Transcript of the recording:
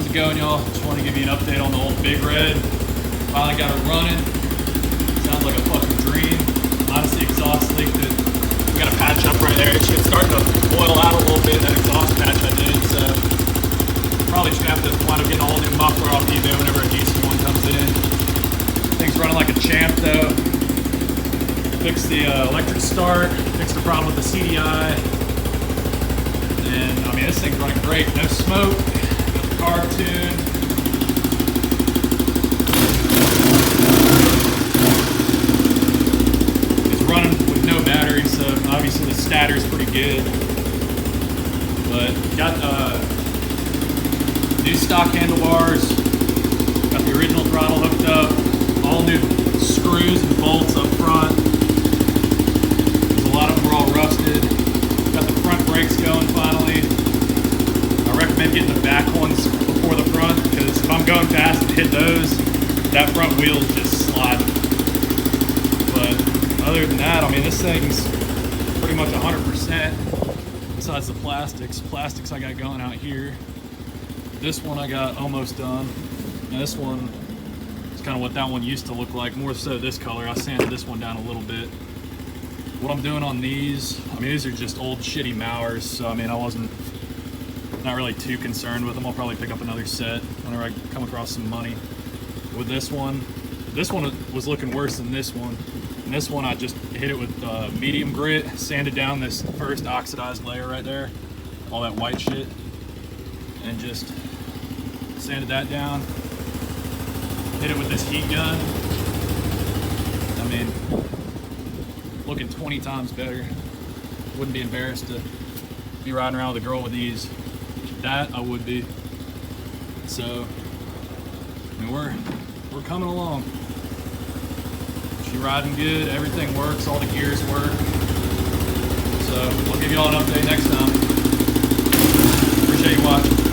it going, y'all? Just want to give you an update on the old Big Red. Finally got it running. Sounds like a fucking dream. Honestly, exhaust leak that we got a patch up right there. It's starting to boil out a little bit, that exhaust patch I did, so probably just gonna have to wind up getting a whole new muffler off eBay whenever a decent one comes in. Thing's running like a champ though. Fixed the electric start, fixed the problem with the CDI. And I mean, this thing's running great. No smoke, got the carb tuned. It's running with no battery, so obviously the stator's pretty good. But got new stock handlebars, got the original throttle hooked up, all new screws and bolts up front. A lot of them were all rusted. Got the front brakes going finally. I recommend getting the back ones before the front, because if I'm going fast and hit those, that front wheel's just sliding. But other than that, I mean, this thing's pretty much 100%, besides the plastics. Plastics I got going out here. This one I got almost done. And this one is kind of what that one used to look like, more so this color. I sanded this one down a little bit. What I'm doing on these, I mean, these are just old shitty Mauers, so I mean, I wasn't not really too concerned with them. I'll probably pick up another set whenever I come across some money. With this one was looking worse than this one. And this one I just hit it with medium grit, sanded down this first oxidized layer right there, all that white shit, and just sanded that down. Hit it with this heat gun. I mean, looking 20 times better. Wouldn't be embarrassed to be riding around with a girl with these. That I would be. So, I mean, we're coming along. She's riding good, everything works, all the gears work. So, I'll give y'all an update next time. Appreciate you watching.